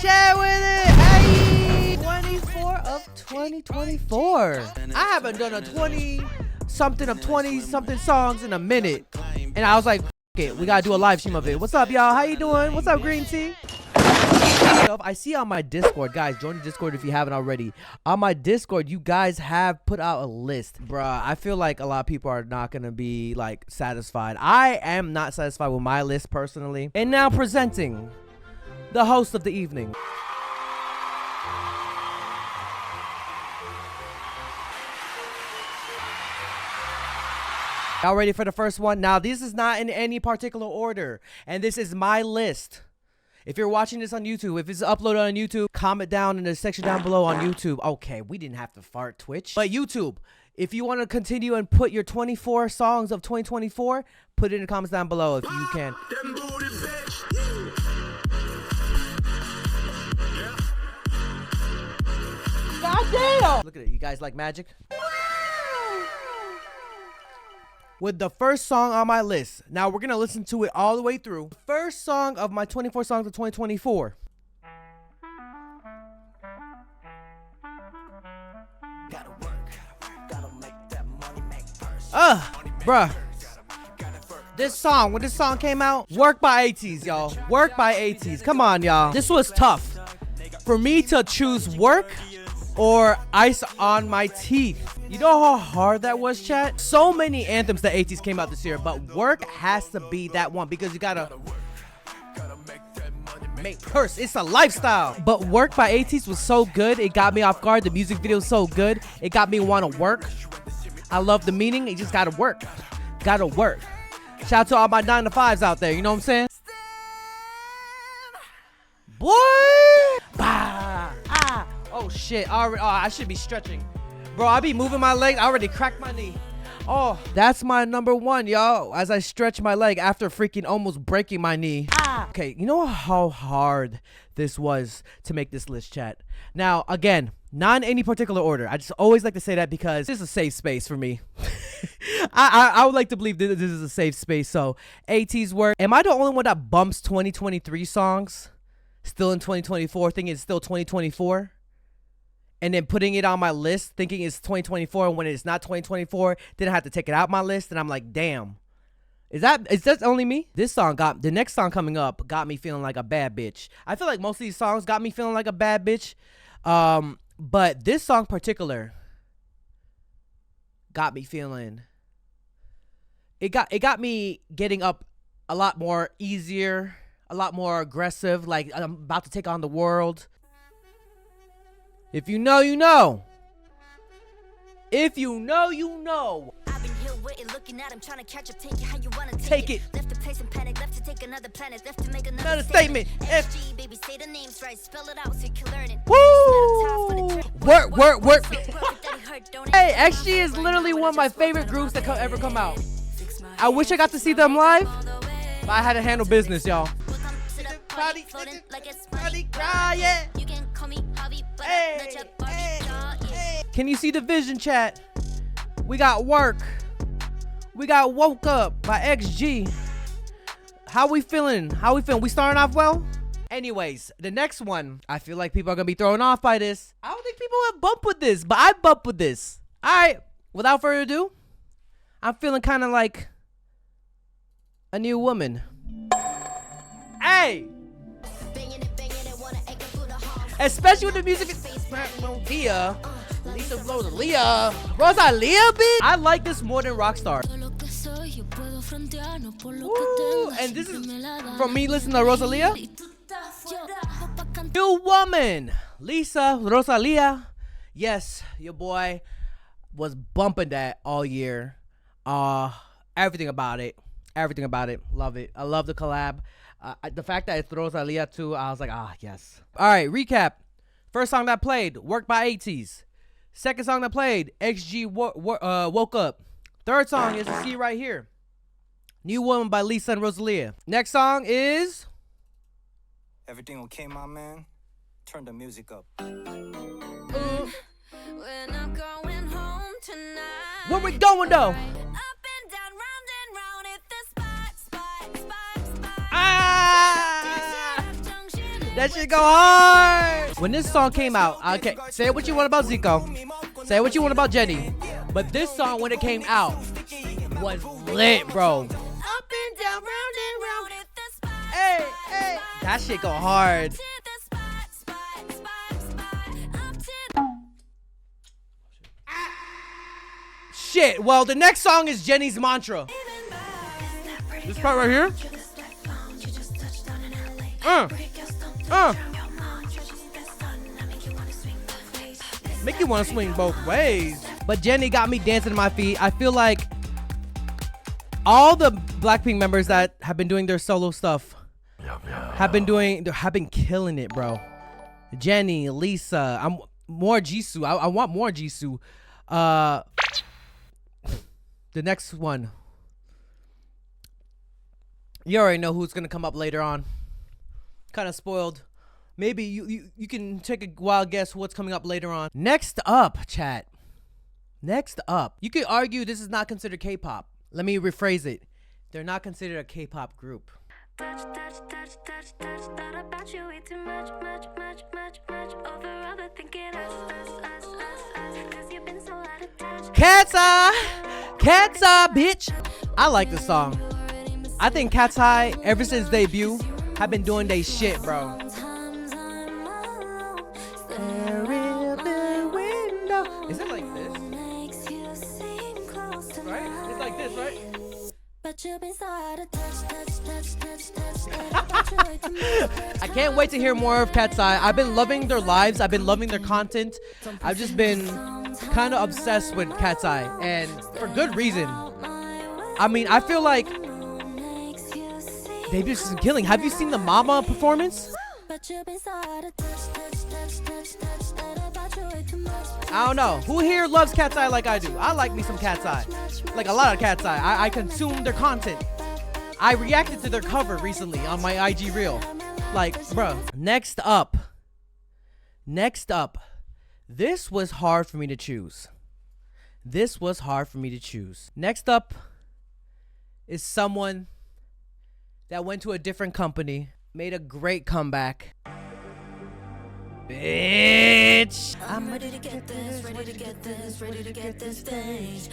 Share with it. Hey, 24 of 2024. I haven't done a 20-something songs in a minute, and I was like, it, we gotta do a live stream of it. What's up, y'all? How you doing? What's up, Green Tea? I see on my Discord, guys, join the Discord if you haven't already. On my Discord, you guys have put out a list. Bruh, I feel like a lot of people are not gonna be like satisfied. I am not satisfied with my list personally. And now presenting the host of the evening. Y'all ready for the first one? Now, this is not in any particular order, and this is my list. If you're watching this on YouTube, if it's uploaded on YouTube, comment down in the section down below on YouTube. Okay, we didn't have to fart Twitch. But YouTube, if you want to continue and put your 24 songs of 2024, put it in the comments down below if you can. God damn! Look at it. You guys like magic? With the first song on my list. Now we're gonna listen to it all the way through. First song of my 24 songs of 2024. Bruh. This song, when this song came out, Work by ATEEZ, y'all. Work by ATEEZ. Come on, y'all. This was tough. For me to choose Work or Ice on My Teeth. You know how hard that was, chat? So many anthems that ATEEZ came out this year, but Work has to be that one because you gotta make purse. It's a lifestyle. But Work by ATEEZ was so good, it got me off guard. The music video was so good, it got me want to work. I love the meaning. You just gotta work. Gotta work. Shout out to all my 9-to-5s out there. You know what I'm saying? Boy! Bah! Ah! Oh shit! I should be stretching. Bro, I be moving my leg. I already cracked my knee. Oh, that's my number one, y'all. As I stretch my leg after freaking almost breaking my knee. Ah. Okay, you know how hard this was to make this list, chat. Now, again, not in any particular order. I just always like to say that because this is a safe space for me. I would like to believe that this is a safe space. So, ATEEZ Work. Am I the only one that bumps 2023 songs still in 2024, thinking it's still 2024? And then putting it on my list, thinking it's 2024, and when it's not 2024, then I have to take it out my list, and I'm like, damn. Is that only me? This song the next song coming up got me feeling like a bad bitch. I feel like most of these songs got me feeling like a bad bitch. But this song particular got me feeling, it got me getting up a lot more easier, a lot more aggressive, like I'm about to take on the world. If you know, you know. If you know, you know. I've been here waiting, looking at him, trying to catch up, take it how you wanna take it. Left to place and panic, left to take another planet, left to make another statement. FG, baby, say the names right, spell it out so you can learn it. Woo! Work. Hey, XG is literally one of my favorite groups that ever come out. I wish I got to see them live, but I had to handle business, y'all. Can you see the vision, chat? We got Work. We got Woke Up by XG. How we feeling? We starting off well? Anyways, the next one, I feel like people are gonna be thrown off by this. I don't think people have bumped with this, but I bumped with this. Alright, without further ado, I'm feeling kind of like a new woman. Hey! Especially with the music. Rosalia, bitch. I like this more than Rockstar. Ooh, and this is from me listening to Rosalia. New woman, Lisa, Rosalia. Yes, your boy was bumping that all year. Everything about it. Love it. I love the collab. The fact that it's Rosalia too, I was like, yes. All right, recap. First song that played, Work by ATEEZ. Second song that played, XG Woke Up. Third song is you see right here, New Woman by Lisa and Rosalia. Next song is Everything Okay, My Man. Turn the music up. When I'm going home tonight. Where we going though? That shit go hard. When this song came out, okay, say what you want about Zico. Say what you want about Jenny. But this song, when it came out, was lit, bro. Up and down, round and round. Hey, hey. That shit go hard. Shit, well, the next song is Jenny's Mantra. This part right here. Make you want to swing both ways. But Jenny got me dancing to my feet. I feel like all the Blackpink members that have been doing their solo stuff have been killing it, bro. Jenny, Lisa, I'm more Jisoo. I want more Jisoo. The next one. You already know who's gonna come up later on. Kind of spoiled. Maybe you can take a wild guess what's coming up later on. Next up, chat. Next up. You could argue this is not considered K-pop. Let me rephrase it. They're not considered a K-pop group. Cat's Eye, bitch. I like this song. I think Cat's Eye, ever since debut, have been doing they shit, bro. Is it like this? Right? It's like this, right? I can't wait to hear more of Cat's Eye. I've been loving their lives. I've been loving their content. I've just been kind of obsessed with Cat's Eye, and for good reason. I mean, I feel like they've just been killing. Have you seen the Mama performance? I don't know. Who here loves Cat's Eye like I do? I like me some Cat's Eye. Like a lot of Cat's Eye. I consume their content. I reacted to their cover recently on my IG reel. Like, bruh. Next up. This was hard for me to choose. Next up is someone that went to a different company, made a great comeback. Bitch. I'm ready to get this, ready to get this, ready to get this stage.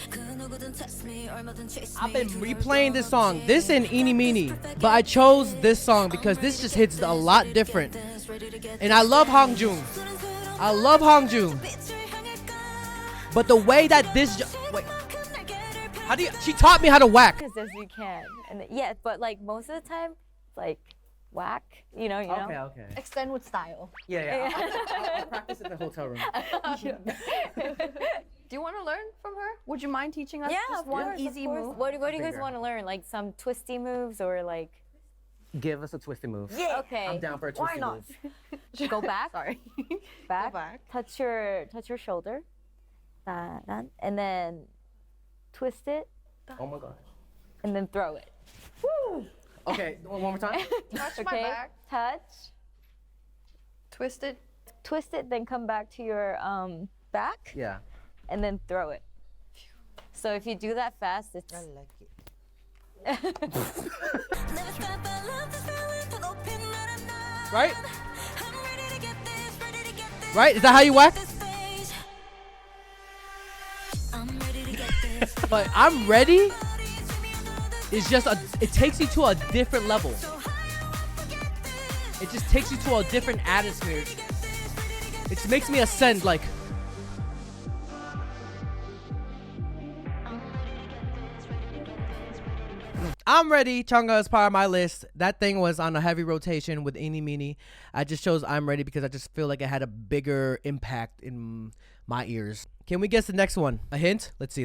I've been replaying this song, this and Eeny Meeny, but I chose this song because this just hits a lot different. And I love Hongjoong. But the way that this, wait, she taught me how to whack. As you can, and yeah, but like most of the time, like whack, you know. Okay. Extend with style. Yeah. I'll practice in the hotel room. Do you want to learn from her? Would you mind teaching us Yeah, just of one course, easy of course. move? What do you guys want to learn? Like some twisty moves or like? Give us a twisty move. Yeah. Okay. I'm down for a twisty Why not? move. Go back. Sorry. Back. Go back. Touch your shoulder. And then twist it. Oh my god. And then throw it. Okay, one more time. Touch my Okay. back. Touch. Twist it. Twist it. Then come back to your back. Yeah. And then throw it. So if you do that fast, it's. I like it. Right? Right? Is that how you whack? But I'm ready. It's just it takes you to a different level. It just takes you to a different atmosphere. It just makes me ascend like. I'm ready. Chunga is part of my list. That thing was on a heavy rotation with Eeny Meeny. I just chose I'm ready because I just feel like it had a bigger impact in my ears. Can we guess the next one? A hint? Let's see.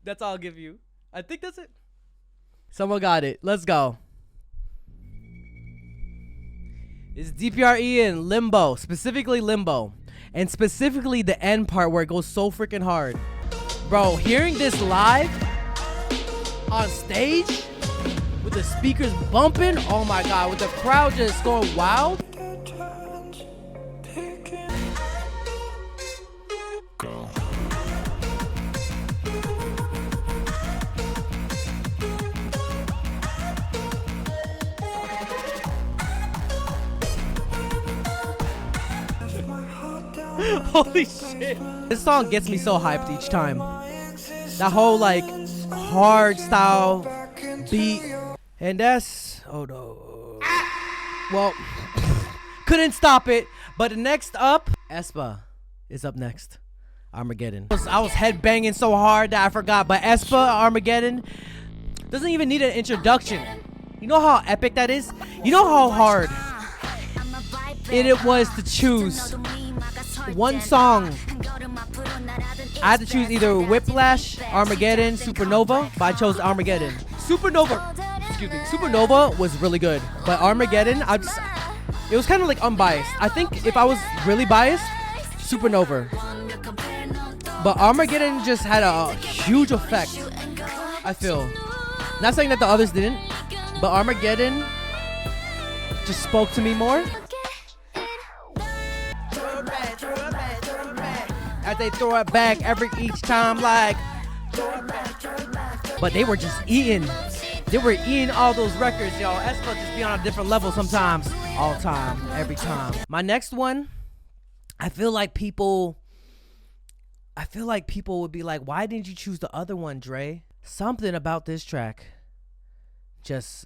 That's all I'll give you. I think that's it. Someone got it. Let's go. It's DPRE and Limbo. Specifically Limbo. And specifically the end part where it goes so freaking hard. Bro, hearing this live on stage with the speakers bumping, oh my god, with the crowd just going wild. Go. Holy shit. This song gets me so hyped each time. That whole like hard style beat. And that's, oh no. Well, couldn't stop it. But next up, aespa is up next. Armageddon. I was headbanging so hard that I forgot. But aespa, Armageddon, doesn't even need an introduction. You know how epic that is? You know how hard it was to choose one song. I had to choose either Whiplash, Armageddon, Supernova, but I chose Armageddon. Supernova was really good, but Armageddon, it was kind of like unbiased. I think if I was really biased, Supernova. But Armageddon just had a huge effect, I feel. Not saying that the others didn't, but Armageddon just spoke to me more. As they throw it back each time, like. But they were just eating. They were eating all those records, y'all. aespa just be on a different level sometimes. All time, every time. My next one, I feel like people would be like, why didn't you choose the other one, Dre? Something about this track just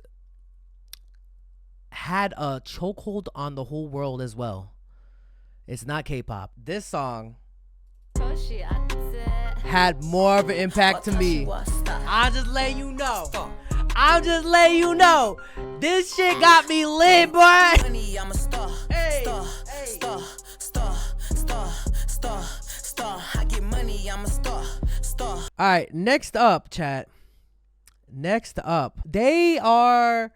had a chokehold on the whole world as well. It's not K-pop. This song had more of an impact to me. I'll just let you know. This shit got me lit, boy. Hey. Alright, next up, chat. Next up. They are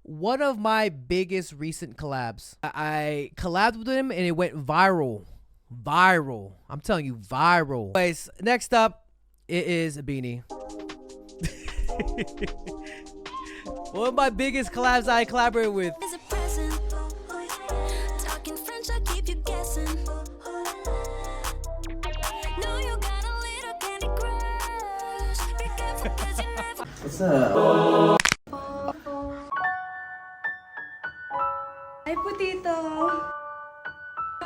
one of my biggest recent collabs. I collabed with them and it went viral. I'm telling you, viral. Anyways, next up, it is Beanie. One of my biggest collabs I collaborated with. What's up? Ay, putito.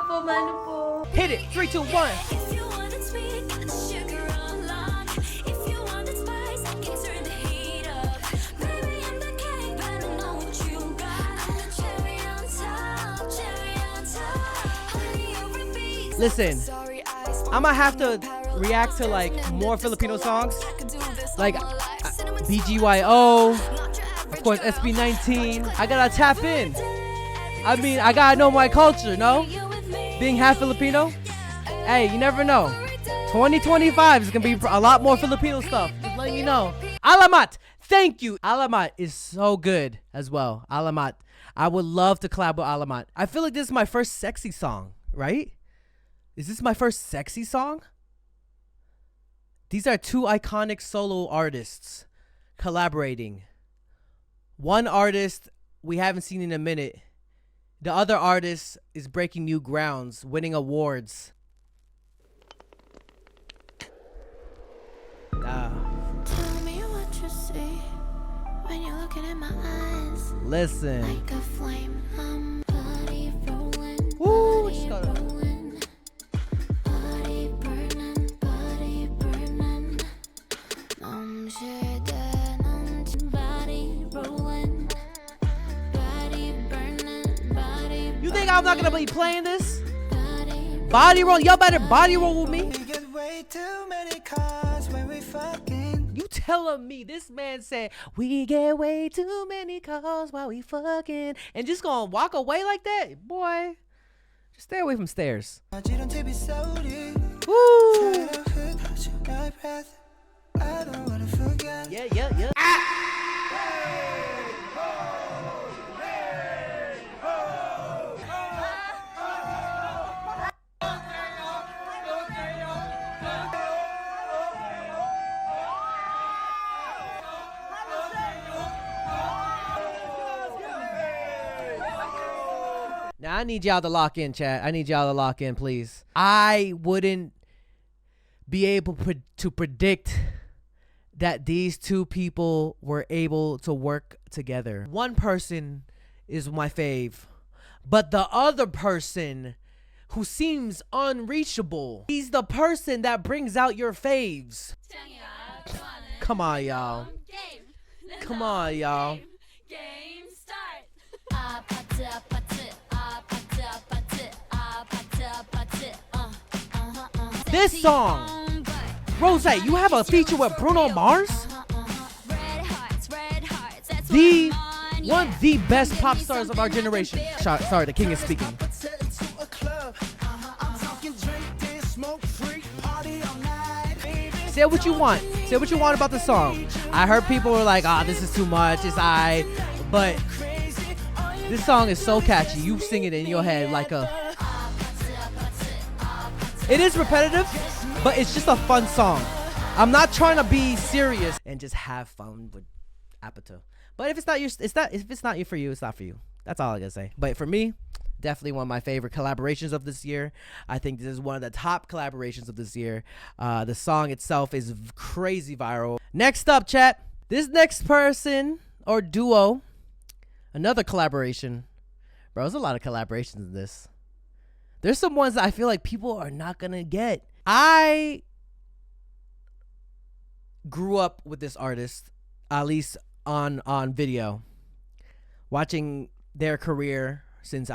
Mano po. Hit it. 3, 2, 1. If you want it sweet, sugar on lock. If you want it spice, I can turn the heat up. Baby, I'm the king, better know what you got. I'm the cherry on top, honey over beats. Listen, I'm gonna have to react to like more Filipino songs, like BGYO, of course SB19. I gotta tap in. I mean, I gotta know my culture, no? Being half Filipino, hey, you never know. 2025 is gonna be a lot more Filipino stuff. Just letting you know. Alamat, thank you. Alamat is so good as well. Alamat, I would love to collab with Alamat. I feel like this is my first sexy song, right? Is this my first sexy song? These are two iconic solo artists collaborating. One artist we haven't seen in a minute. The other artist is breaking new grounds, winning awards. Tell me what you see when you're looking in my eyes. Listen. Like a flame, body rolling, Woo, body just gotta- rolling, body burning, body burning. Body rolling, body burning, body. You think I'm not gonna be playing this? Body Body roll, y'all better body roll with me. We get way too many cars when we fucking. You telling me this man said we get way too many calls while we fucking and just gonna walk away like that? Boy, just stay away from stairs. Woo! Yeah. Now I need y'all to lock in, chat. I need y'all to lock in, please. I wouldn't be able to predict that these two people were able to work together. One person is my fave, but the other person who seems unreachable. He's the person that brings out your faves. Come on, y'all. Come on, y'all. Game start. This song, Rose, you have a feature with Bruno Mars? One of the best pop stars of our generation. Sorry, the king is speaking. Say what you want. Say what you want about the song. I heard people were like, this is too much. It's I. But this song is so catchy. You sing it in your head like a... It is repetitive, but it's just a fun song. I'm not trying to be serious and just have fun with Apatow. But if it's not for you, it's not for you. That's all I gotta say. But for me, definitely one of my favorite collaborations of this year. I think this is one of the top collaborations of this year. The song itself is crazy viral. Next up, chat. This next person or duo, another collaboration. Bro, there's a lot of collaborations in this. There's some ones that I feel like people are not gonna get. I grew up with this artist, at least on video, watching their career since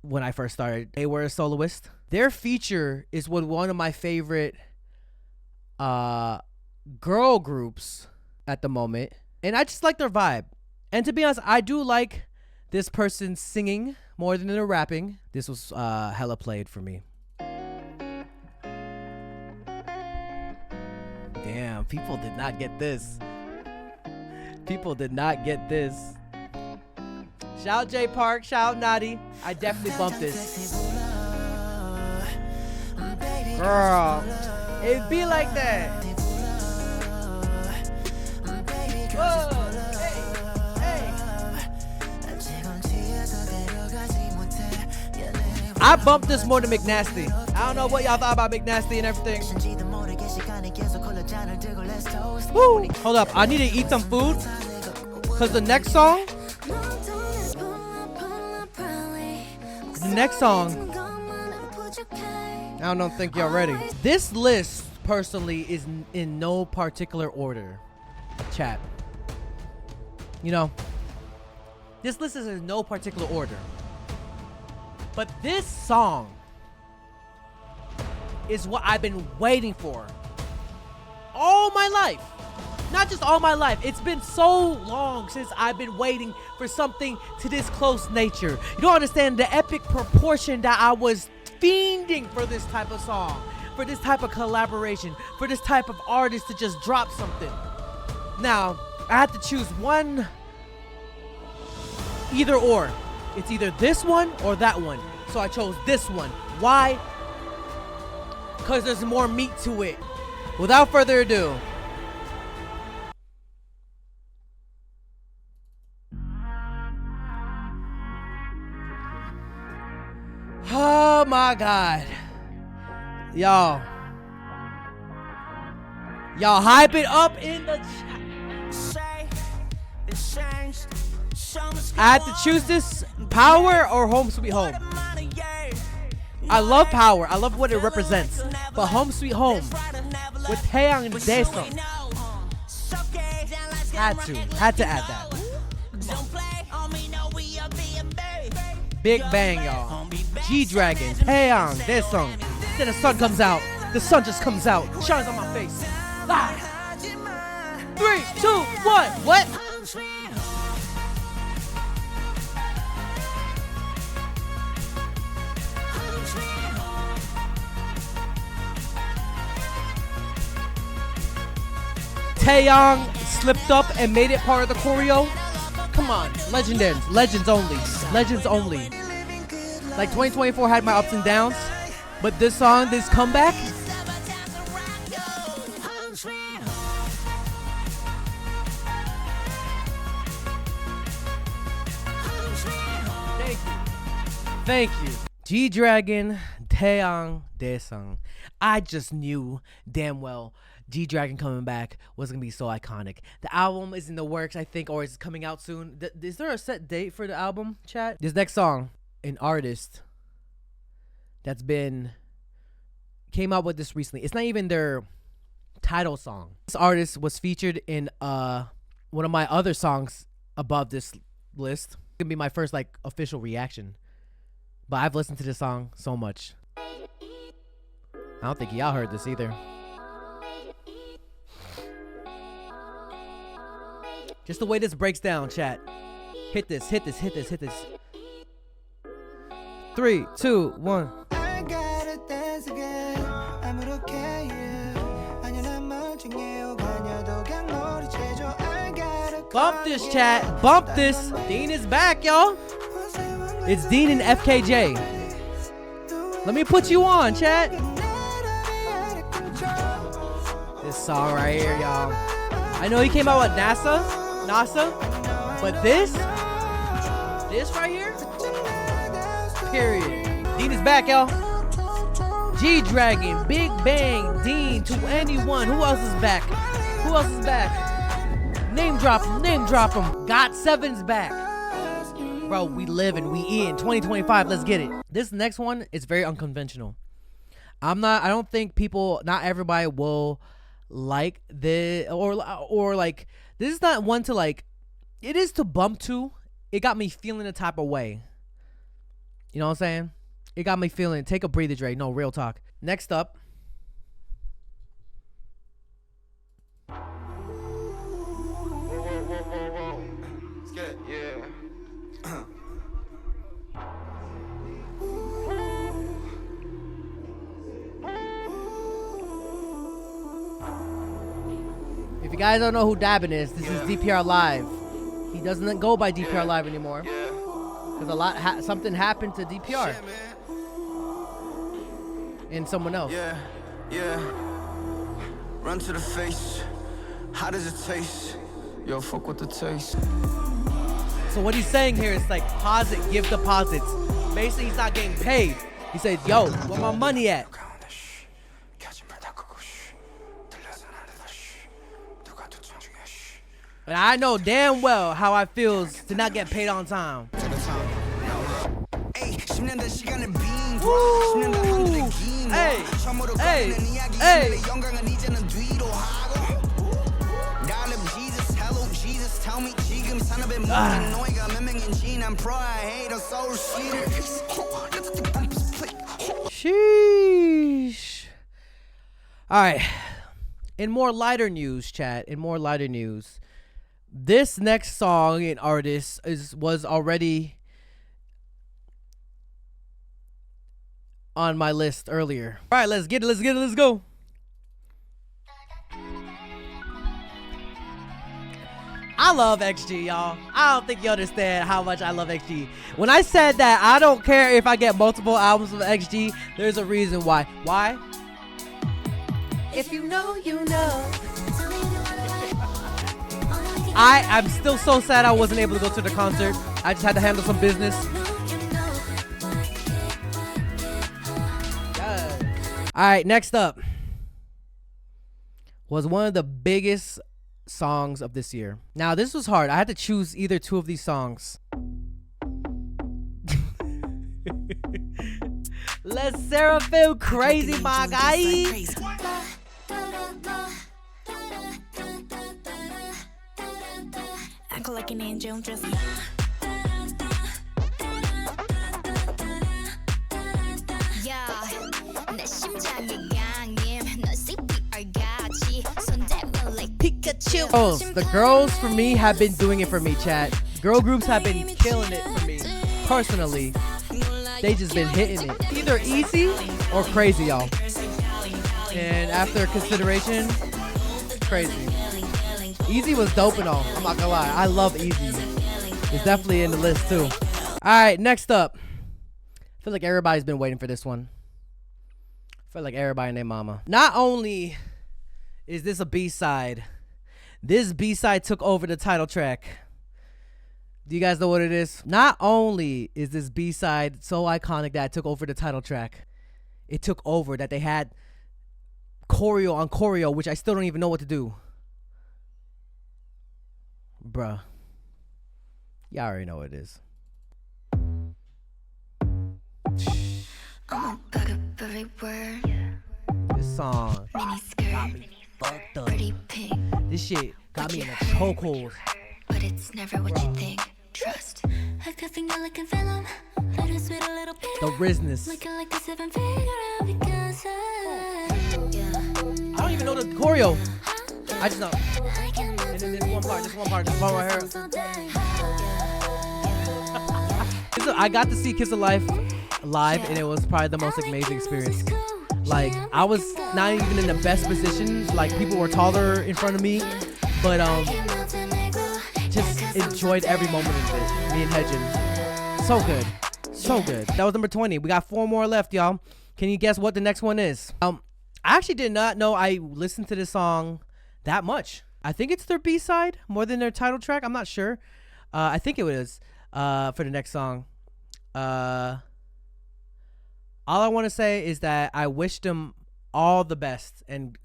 when I first started. They were a soloist. Their feature is with one of my favorite girl groups at the moment, and I just like their vibe. And to be honest, I do like this person singing more than their rapping. This was hella played for me. Damn, people did not get this. People did not get this. Shout out J Park, shout out Nadi. I definitely bumped this. Girl, it be like that. Whoa, hey, hey. I bumped this more than McNasty. I don't know what y'all thought about McNasty and everything. Woo! Hold up, I need to eat some food, cause the next song, I don't think y'all ready. This list personally is in no particular order, chat. You know, this list is in no particular order, but this song is what I've been waiting for all my life. Not just all my life. It's been so long since I've been waiting for something to this close nature. You don't understand the epic proportion that I was fiending for this type of song, for this type of collaboration, for this type of artist to just drop something. Now, I had to choose one, either or. It's either this one or that one. So I chose this one. Why? Because there's more meat to it. Without further ado, oh my God, y'all hype it up in the chat. I had to choose this, Power or Home Sweet Home. I love Power. I love what it represents. But Home Sweet Home with Taeyang and Daesung. Had to add that. Big bang, y'all. G-Dragon, Taeyang, Daesung. Then the sun comes out. The sun just comes out. Shines on my face. 3, 2, 1. What? Taeyang slipped up and made it part of the choreo. Come on, legends only. Like 2024 had my ups and downs, but this song, this comeback, thank you. G-Dragon, Taeyang, Daesung. I just knew damn well G-Dragon coming back was gonna be so iconic. The album is in the works, I think, or is coming out soon. Is there a set date for the album, chat? This next song, an artist that's came out with this recently. It's not even their title song. This artist was featured in one of my other songs above this list. It's gonna be my first like official reaction, but I've listened to this song so much. I don't think y'all heard this either. Just the way this breaks down, chat. Hit this, hit this, hit this, hit this. 3, 2, 1. I gotta dance again. 아무렇게 아냐 난 멀쩡해요. 가냐도 그냥 머리 채줘. I gotta Bump this, chat. Bump this. Dean is back, y'all. It's Dean and FKJ. Let me put you on, chat. This song right here, y'all. I know he came out with NASA, but this right here, period. Dean is back, y'all. G-Dragon, Big Bang, Dean, to anyone. Who else is back? Who else is back? Name drop him, name drop him. GOT7's back. Bro, we live and we in 2025. Let's get it. This next one is very unconventional. I don't think not everybody will like this or like, this is not one to like, it is to bump to. It got me feeling the type of way. You know what I'm saying? It got me feeling, take a breather, Dre. No, real talk. Next up. Let's get it. Yeah. If you guys don't know who Dabbin is, this is DPR Live. He doesn't go by DPR Live anymore. Because something happened to DPR. And someone else. Yeah. Run to the face. How does it taste? Yo, fuck with the taste. So what he's saying here is like give deposits. Basically, he's not getting paid. He says, yo, where my money at? And I know damn well how I feels to not get paid on time. Woo! Hey, hey, hey. Sheesh. All right. In more lighter news, chat. In more lighter news, this next song and artist was already on my list earlier. All right, let's get it. Let's get it. Let's go. I love XG, y'all. I don't think you understand how much I love XG. When I said that I don't care if I get multiple albums of XG, there's a reason why. Why? If you know, you know. I'm still so sad I wasn't able to go to the concert. I just had to handle some business. All right, next up was one of the biggest songs of this year. Now, this was hard. I had to choose either two of these songs. Let Sarah feel crazy, my guy. Act like an angel dressed. Oh, the girls for me have been doing it for me, chat. Girl groups have been killing it for me. Personally, they just been hitting it. Either easy or crazy, y'all. And after consideration, crazy. Easy was dope and all. I'm not gonna lie. I love Easy. It's definitely in the list too. All right, next up. I feel like everybody's been waiting for this one. I feel like everybody and their mama. Not only is this a B-side, this B-side took over the title track. Do you guys know what it is? Not only is this B-side so iconic that it took over the title track, it took over that they had choreo on choreo, which I still don't even know what to do. Bruh. Y'all already know what it is. I'm a bugger everywhere. This song Mini got skirt, me fucked up. pretty pink, This shit got me in a chokehold. but it's never what you think. Trust. I could finger like a venom. Let us with a little bit. The Rizness. Looking like a seven-figure because I don't even know the choreo. I just know. I can And then this one part right here. I got to see Kiss of Life live, and it was probably the most amazing experience. Like, I was not even in the best position. Like, people were taller in front of me, but just enjoyed every moment of it. Me and Hedgen. So good. So good. That was number 20. We got 4 more left, y'all. Can you guess what the next one is? I actually did not know I listened to this song that much. I think it's their B-side more than their title track. I'm not sure. I think it was for the next song. All I want to say is that I wish them all the best and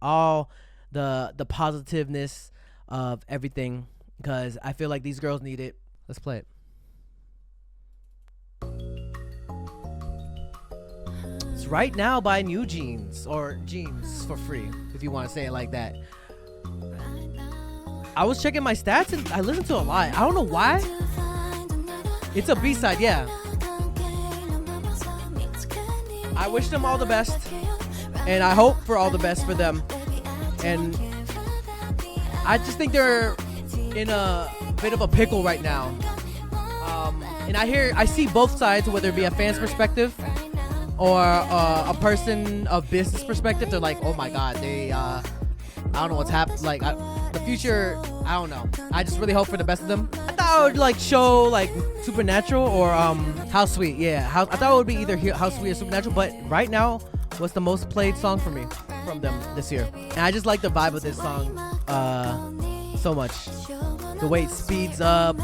all the positiveness of everything, because I feel like these girls need it. Let's play it. It's Right Now by New Jeans, or Jeans for free, if you want to say it like that. I was checking my stats and I listened to a lot. I don't know why. It's a B-side, yeah. I wish them all the best, and I hope for all the best for them. And I just think they're in a bit of a pickle right now. And I see both sides, whether it be a fan's perspective or a person of business perspective. They're like, oh my God, I don't know what's happening. Like, the future, I don't know. I just really hope for the best of them. I thought I would like show like Supernatural or How Sweet. Yeah, I thought it would be either How Sweet or Supernatural, but Right Now was the most played song for me from them this year. And I just like the vibe of this song so much. The way it speeds up,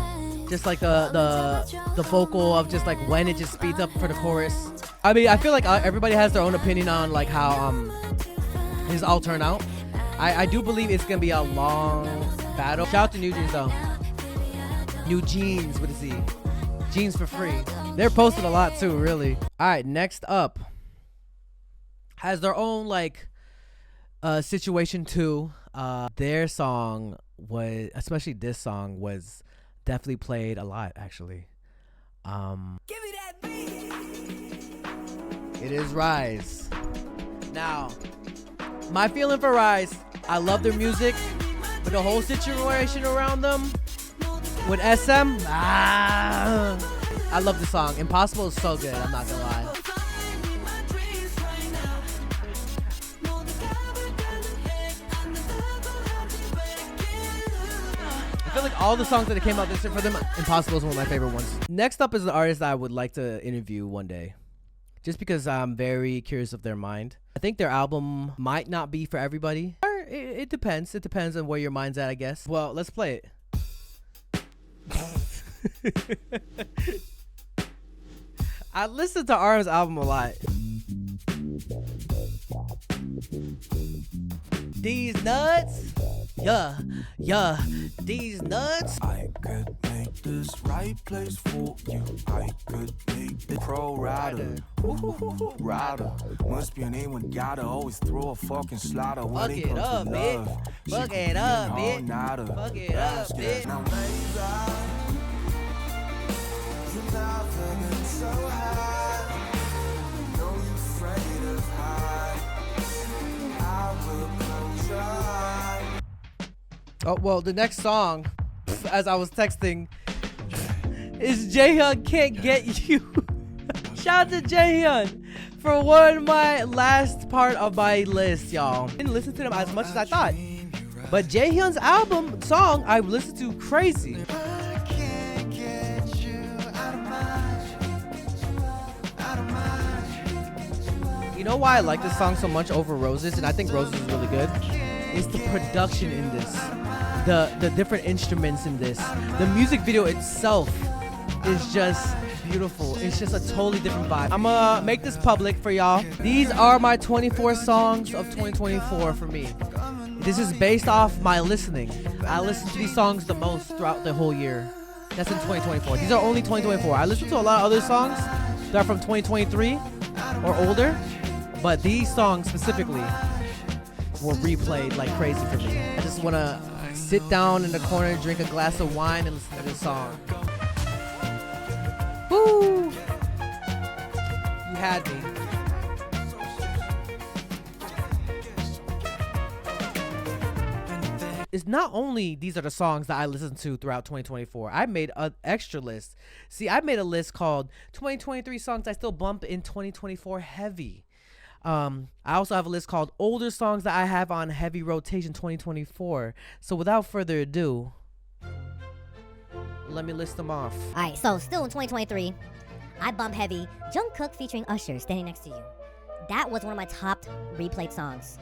just like the vocal of just like when it just speeds up for the chorus. I mean, I feel like everybody has their own opinion on like how his all turn out. I do believe it's gonna be a long battle. Shout out to New Jeans though. New Jeans with a Z. Jeans for free. They're posting a lot too, really. All right, next up has their own like situation too. Their song was, especially this song, was definitely played a lot actually. Give me that beat. It is Rise. Now, my feeling for Rise, I love their music, but the whole situation around them with SM, I love the song. Impossible is so good, I'm not gonna lie. I feel like all the songs that came out this year for them, Impossible is one of my favorite ones. Next up is an artist that I would like to interview one day, just because I'm very curious of their mind. I think their album might not be for everybody. It depends. It depends on where your mind's at, I guess. Well, let's play it. I listened to RM's album a lot. These nuts, yeah, these nuts. I could make this right place for you. I could make the pro rider. Rider. Must be an A1 gotta always throw a fucking slaughter. Fuck it up, bitch. Fuck it up, bitch. Fuck it up, bitch. Now, baby, you're not feeling so high. I know you're afraid of high. I will close your eyes. Oh, well, the next song, as I was texting, is Jaehyun Can't Get You. Shout out to Jaehyun for one of my last part of my list, y'all. Didn't listen to them as much as I thought, but Jaehyun's album song I listened to crazy. I can't get you out of mind. You know why I like this song so much over Roses, and I think Roses is really good? It's the production in this, the different instruments in this. The music video itself is just beautiful. It's just a totally different vibe. I'm gonna make this public for y'all. These are my 24 songs of 2024 for me. This is based off my listening. I listen to these songs the most throughout the whole year. That's in 2024. These are only 2024. I listen to a lot of other songs that are from 2023, or older, but these songs specifically were replayed like crazy for me. I just want to sit down in the corner, drink a glass of wine, and listen to this song. Woo! You had me. It's not only these are the songs that I listened to throughout 2024. I made an extra list. See, I made a list called 2023 songs I still bump in 2024 heavy. I also have a list called older songs that I have on heavy rotation 2024. So without further ado, let me list them off. Alright, so still in 2023, I bump heavy Jungkook featuring Usher, Standing Next to You. That was one of my top replayed songs.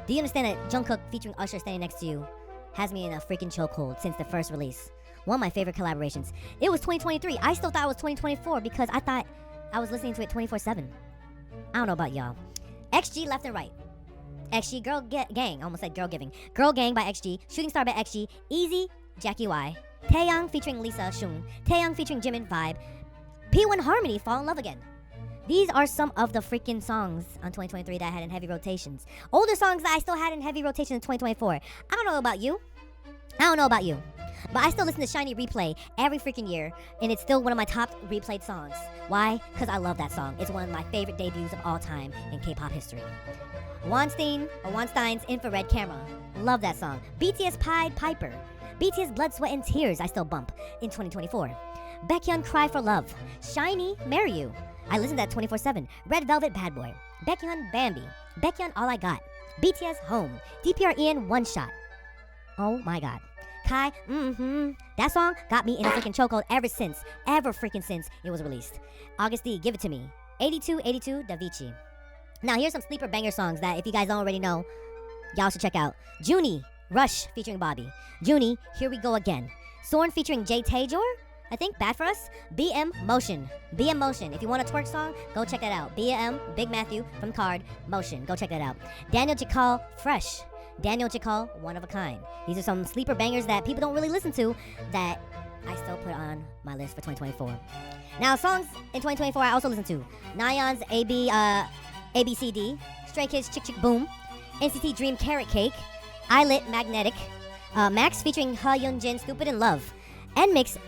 Do you understand that Jungkook featuring Usher, Standing Next to You has me in a freaking chokehold since the first release? One of my favorite collaborations. It was 2023. I still thought it was 2024 because I thought I was listening to it 24/7. I don't know about y'all. XG left and right. XG Girl Gang. I almost said Girl Giving. Girl Gang by XG. Shooting Star by XG. Easy, Jackie Y. Taeyang featuring Lisa Shun. Taeyang featuring Jimin Vibe. P1 Harmony, Fall in Love Again. These are some of the freaking songs on 2023 that I had in heavy rotations. Older songs that I still had in heavy rotation in 2024. I don't know about you. But I still listen to Shiny Replay every freaking year, and it's still one of my top replayed songs. Why? Because I love that song. It's one of my favorite debuts of all time in K-pop history. Weinstein's Infrared Camera. Love that song. BTS Pied Piper. BTS Blood, Sweat, and Tears I still bump in 2024. Baekhyun Cry for Love. Shiny Marry You. I listen to that 24/7. Red Velvet Bad Boy. Baekhyun Bambi. Baekhyun All I Got. BTS Home. DPR Ian One Shot. Oh my god. Kai, That song got me in a freaking chokehold ever freaking since it was released. August D, Give It To Me. 8282 Davichi. Now here's some sleeper banger songs that if you guys don't already know, y'all should check out. Junie, Rush featuring Bobby. Junie, Here We Go Again. Sorn featuring Jay Tajor. I think Bad For Us. BM Motion. BM Motion. If you want a twerk song, go check that out. BM, Big Matthew from Card, Motion. Go check that out. Daniel Chikal, Fresh. Daniel Chikal, One of a Kind. These are some sleeper bangers that people don't really listen to that I still put on my list for 2024. Now, songs in 2024 I also listen to. Nayeon's ABCD. Stray Kids Chick Chick Boom. NCT Dream Carrot Cake. Eyelit Magnetic. Max featuring Ha Yoon Jin, Stupid in Love. NMIX,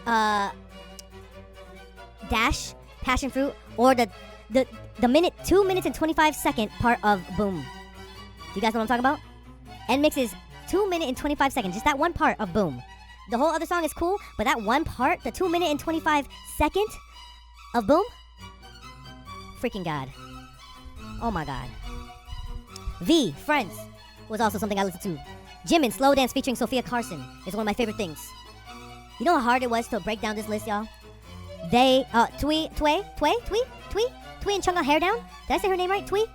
Dash, Passion Fruit, or the 2 minutes and 25 second part of Boom. Do you guys know what I'm talking about? NMIX is 2 minutes and 25 seconds, just that one part of Boom. The whole other song is cool, but that one part, the 2 minute and 25 second of Boom, freaking god. Oh my god. V, Friends, was also something I listened to. Jimin, Slow Dance featuring Sophia Carson is one of my favorite things. You know how hard it was to break down this list, y'all? They, Twee and Chungha Hair Down? Did I say her name right? Twee?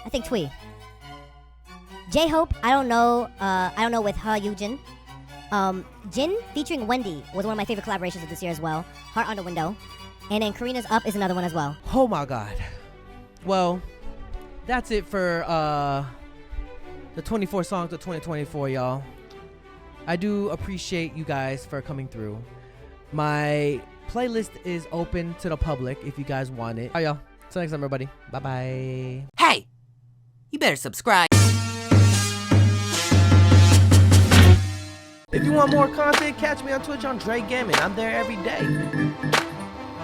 I think Twee. J-Hope, I don't know with Ha Yoojin. Jin featuring Wendy was one of my favorite collaborations of this year as well. Heart on the Window. And then Karina's Up is another one as well. Oh my god. Well, that's it for the 24 songs of 2024, y'all. I do appreciate you guys for coming through. My playlist is open to the public if you guys want it. All right, y'all. Till next time, everybody. Bye-bye. Hey, you better subscribe. If you want more content, catch me on Twitch on JREAMERS. I'm there every day.